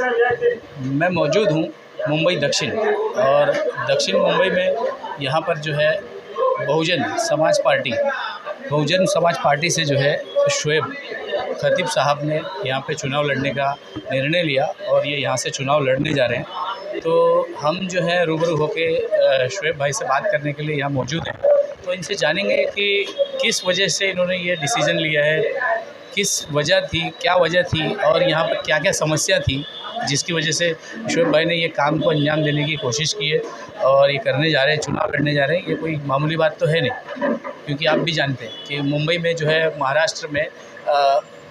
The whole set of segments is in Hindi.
मैं मौजूद हूँ मुंबई दक्षिण, और दक्षिण मुंबई में यहाँ पर जो है बहुजन समाज पार्टी से जो है शोएब खतीब साहब ने यहाँ पे चुनाव लड़ने का निर्णय लिया और ये यहाँ से चुनाव लड़ने जा रहे हैं। तो हम जो है रूबरू होके शोएब भाई से बात करने के लिए यहाँ मौजूद हैं। तो इनसे जानेंगे कि किस वजह से इन्होंने ये डिसीज़न लिया है, किस वजह थी, क्या वजह थी और यहाँ पर क्या क्या समस्या थी जिसकी वजह से शोएब भाई ने ये काम को अंजाम देने की कोशिश की है और ये करने जा रहे हैं, चुनाव लड़ने जा रहे हैं। ये कोई मामूली बात तो है नहीं, क्योंकि आप भी जानते हैं कि मुंबई में जो है महाराष्ट्र में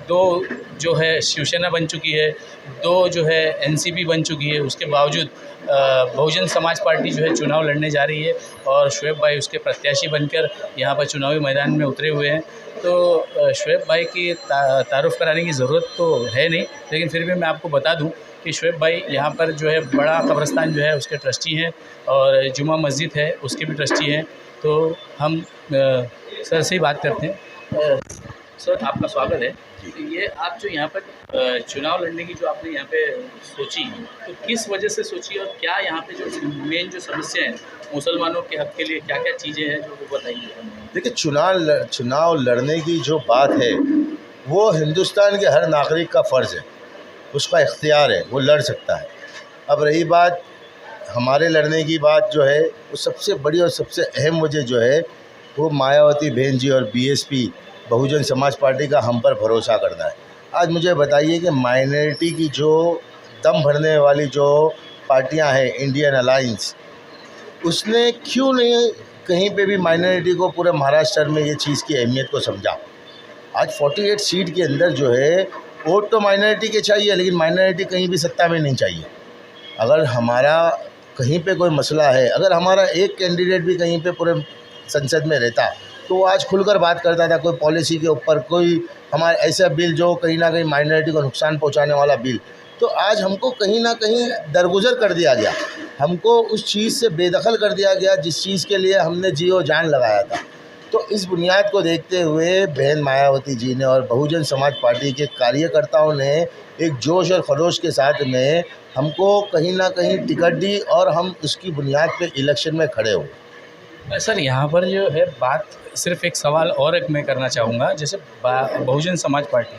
दो जो है शिवसेना बन चुकी है, दो जो है एनसीपी बन चुकी है। उसके बावजूद बहुजन समाज पार्टी जो है चुनाव लड़ने जा रही है और शोएब भाई उसके प्रत्याशी बनकर यहाँ पर चुनावी मैदान में उतरे हुए हैं। तो शोएब भाई की तारुफ कराने की ज़रूरत तो है नहीं, लेकिन फिर भी मैं आपको बता दूं कि शोएब भाई यहाँ पर जो है बड़ा कब्रिस्तान जो है उसके ट्रस्टी हैं और जुमा मस्जिद है उसके भी ट्रस्टी हैं। तो हम सर से ही बात करते हैं। सर, आपका स्वागत है। ये आप जो यहाँ पर चुनाव लड़ने की जो आपने यहाँ पे सोची, तो किस वजह से सोची और क्या यहाँ पे जो मेन जो समस्या है मुसलमानों के हक़ के लिए क्या क्या चीज़ें हैं जो वो बताइए। देखिए, चुनाव लड़ने की जो बात है वो हिंदुस्तान के हर नागरिक का फ़र्ज़ है, उसका इख्तियार है, वो लड़ सकता है। अब रही बात हमारे लड़ने की बात जो है, वो सबसे बड़ी और सबसे अहम वजह जो है वो मायावती बहन जी और बीएसपी बहुजन समाज पार्टी का हम पर भरोसा करना है। आज मुझे बताइए कि माइनॉरिटी की जो दम भरने वाली जो पार्टियां हैं, इंडियन अलायंस, उसने क्यों नहीं कहीं पे भी माइनॉरिटी को पूरे महाराष्ट्र में ये चीज़ की अहमियत को समझा। आज 48 सीट के अंदर जो है वोट तो माइनॉरिटी के चाहिए, लेकिन माइनॉरिटी कहीं भी सत्ता में नहीं चाहिए। अगर हमारा कहीं पे कोई मसला है, अगर हमारा एक कैंडिडेट भी कहीं पे पूरे संसद में रहता तो वो आज खुलकर बात करता था, कोई पॉलिसी के ऊपर, कोई हमारा ऐसा बिल जो कहीं ना कहीं माइनॉरिटी को नुकसान पहुंचाने वाला बिल। तो आज हमको कहीं ना कहीं दरगुजर कर दिया गया, हमको उस चीज़ से बेदखल कर दिया गया जिस चीज़ के लिए हमने जी और जान लगाया था। तो इस बुनियाद को देखते हुए बहन मायावती जी ने और बहुजन समाज पार्टी के कार्यकर्ताओं ने एक जोश और खरोश के साथ में हमको कहीं ना कहीं टिकट दी और हम उसकी बुनियाद पे इलेक्शन में खड़े हुए। सर, यहाँ पर जो है बात सिर्फ एक सवाल और एक मैं करना चाहूँगा, जैसे बहुजन समाज पार्टी,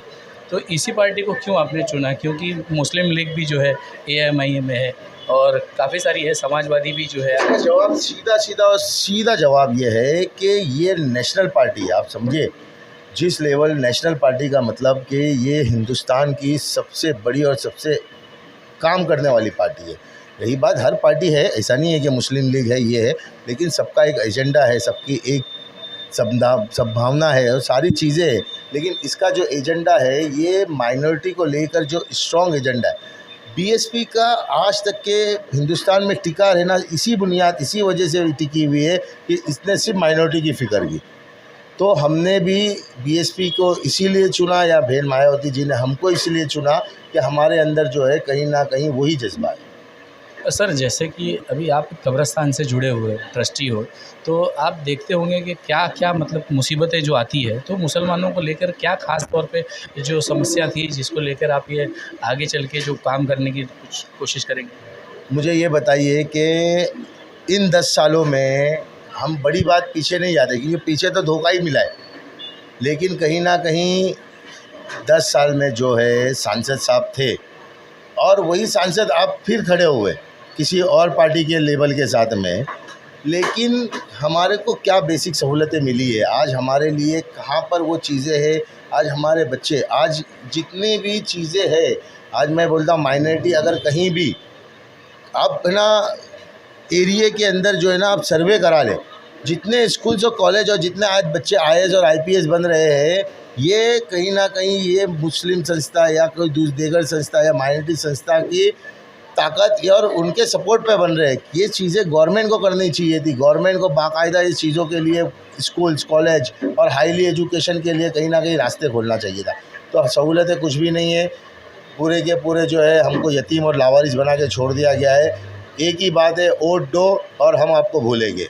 तो इसी पार्टी को क्यों आपने चुना? क्योंकि मुस्लिम लीग भी जो है AMIM में है और काफ़ी सारी है, समाजवादी भी जो है। जवाब सीधा जवाब ये है कि ये नेशनल पार्टी है। आप समझिए, जिस लेवल नेशनल पार्टी का मतलब कि ये हिंदुस्तान की सबसे बड़ी और सबसे काम करने वाली पार्टी है। रही बात, हर पार्टी है, ऐसा नहीं है कि मुस्लिम लीग है ये है, लेकिन सबका एक एजेंडा है, सबकी एक सद्भावना है और सारी चीज़ें हैं। लेकिन इसका जो एजेंडा है ये माइनॉरिटी को लेकर जो स्ट्रॉन्ग एजेंडा है, बीएसपी का आज तक के हिंदुस्तान में टिका रहना इसी वजह से टिकी हुई है कि इसने सिर्फ माइनॉरिटी की फ़िक्र की। तो हमने भी बीएसपी को इसीलिए चुना, या बहन मायावती जी ने हमको इसलिए चुना कि हमारे अंदर जो है कहीं ना कहीं वही जज्बा है। सर, जैसे कि अभी आप कब्रिस्तान से जुड़े हुए ट्रस्टी हो, तो आप देखते होंगे कि क्या क्या मतलब मुसीबतें जो आती है, तो मुसलमानों को लेकर क्या ख़ास तौर पे जो समस्या थी जिसको लेकर आप ये आगे चल के जो काम करने की कोशिश करेंगे? मुझे ये बताइए कि इन 10 सालों में हम बड़ी बात पीछे नहीं जाते, क्योंकि पीछे तो धोखा ही मिला है, लेकिन कहीं ना कहीं 10 साल में जो है सांसद साहब थे और वही सांसद आप फिर खड़े हुए किसी और पार्टी के लेवल के साथ में, लेकिन हमारे को क्या बेसिक सहूलतें मिली है आज हमारे लिए, कहाँ पर वो चीज़ें हैं। आज हमारे बच्चे, आज जितनी भी चीज़ें हैं, आज मैं बोलता हूँ माइनॉरिटी अगर कहीं भी आप ना एरिया के अंदर जो है ना आप सर्वे करा लें, जितने स्कूल्स और कॉलेज और जितने आज बच्चे IAS और IPS बन रहे हैं, ये कहीं ना कहीं ये मुस्लिम संस्था या कोई दीगर संस्था या माइनॉरिटी संस्था की ताकत और उनके सपोर्ट पे बन रहे हैं। ये चीज़ें गवर्नमेंट को करनी चाहिए थी। गवर्नमेंट को बाकायदा इस चीज़ों के लिए स्कूल्स, कॉलेज और हाईली एजुकेशन के लिए कहीं ना कहीं रास्ते खोलना चाहिए था। तो सहूलतें कुछ भी नहीं है, पूरे के पूरे जो है हमको यतीम और लावारिस बना के छोड़ दिया गया है। एक ही बात है, वोट दो और हम आपको भूलेंगे।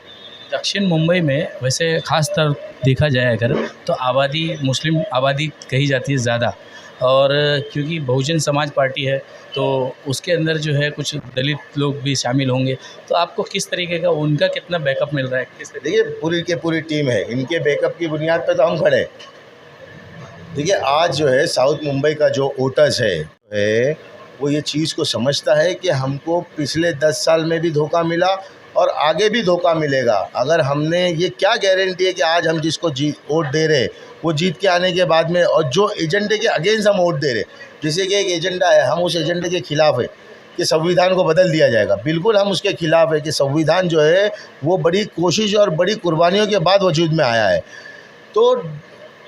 दक्षिण मुंबई में वैसे ख़ास तौर देखा जाए अगर, तो आबादी, मुस्लिम आबादी कही जाती है ज़्यादा, और क्योंकि बहुजन समाज पार्टी है तो उसके अंदर जो है कुछ दलित लोग भी शामिल होंगे, तो आपको किस तरीके का उनका कितना बैकअप मिल रहा है? किस तरीके? देखिए पूरी के पूरी टीम है, इनके बैकअप की बुनियाद पे तो हम खड़े हैं। देखिए आज जो है साउथ मुंबई का जो वोटर्स है वो ये चीज़ को समझता है कि हमको पिछले 10 साल में भी धोखा मिला और आगे भी धोखा मिलेगा। अगर हमने ये क्या गारंटी है कि आज हम जिसको वोट दे रहे वो जीत के आने के बाद में, और जो एजेंडे के अगेंस्ट हम वोट दे रहे, जैसे कि एक एजेंडा है, हम उस एजेंडे के खिलाफ है कि संविधान को बदल दिया जाएगा, बिल्कुल हम उसके खिलाफ है कि संविधान जो है वो बड़ी कोशिश और बड़ी कुर्बानियों के बाद वजूद में आया है। तो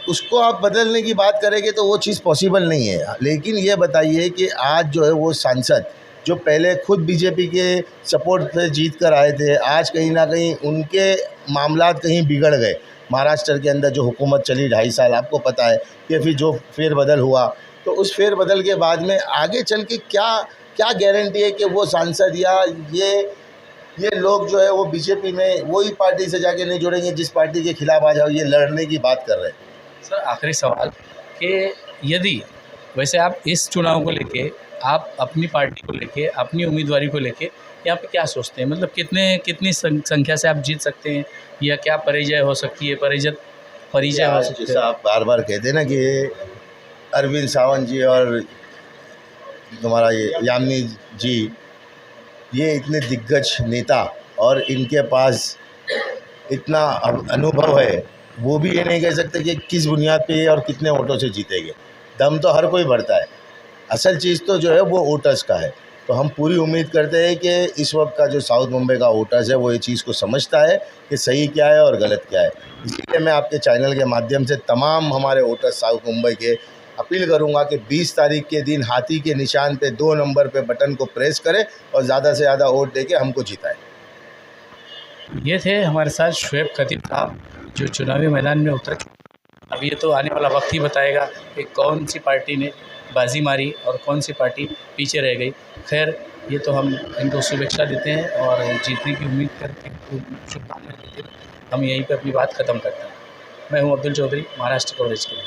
उसको आप बदलने की बात करेंगे तो वो चीज़ पॉसिबल नहीं है। लेकिन ये बताइए कि आज जो है वो सांसद जो पहले खुद बीजेपी के सपोर्ट पे जीत कर आए थे, आज कहीं ना कहीं उनके मामलात कहीं बिगड़ गए। महाराष्ट्र के अंदर जो हुकूमत चली 2.5 साल, आपको पता है कि फिर जो फेरबदल हुआ, तो उस फेरबदल के बाद में आगे चल के क्या गारंटी है कि वो सांसद या ये लोग जो है वो बीजेपी में वही पार्टी से जाके नहीं जुड़ेंगे जिस पार्टी के खिलाफ आज ये लड़ने की बात कर रहे हैं। सर आखिरी सवाल कि यदि वैसे आप इस चुनाव को लेके, आप अपनी पार्टी को लेके, अपनी उम्मीदवारी को लेके यहाँ पे क्या सोचते हैं? मतलब कितनी संख्या से आप जीत सकते हैं, या क्या परिजय हो सकती है, परिजय हो सकती है? जैसा आप बार बार कहते हैं ना कि अरविंद सावंत जी और तुम्हारा ये यामिनी जी, ये इतने दिग्गज नेता और इनके पास इतना अनुभव है, वो भी ये नहीं कह सकते कि किस बुनियाद पे और कितने वोटों से जीतेंगे। दम तो हर कोई भरता है, असल चीज़ तो जो है वो वोटर्स का है। तो हम पूरी उम्मीद करते हैं कि इस वक्त का जो साउथ मुंबई का वोटर्स है वो ये चीज़ को समझता है कि सही क्या है और गलत क्या है। इसलिए मैं आपके चैनल के माध्यम से तमाम हमारे वोटर्स साउथ मुंबई के अपील करूंगा कि 20 तारीख के दिन हाथी के निशान पे 2 नंबर पे बटन को प्रेस करें और ज़्यादा से ज़्यादा वोट देके हमको जिताएं। ये थे हमारे साथ शोएब खतीब साहब जो चुनावी मैदान में उतर चुके। अब ये तो आने वाला वक्त ही बताएगा कि कौन सी पार्टी ने बाजी मारी और कौन सी पार्टी पीछे रह गई। खैर ये तो हम इनको शुभेच्छा देते हैं और जीतने की उम्मीद करते हैं, शुभकामनाएं देते हैं। हम यहीं पे अपनी बात ख़त्म करते हैं। मैं हूं अब्दुल चौधरी, महाराष्ट्र कवरेज के लिए।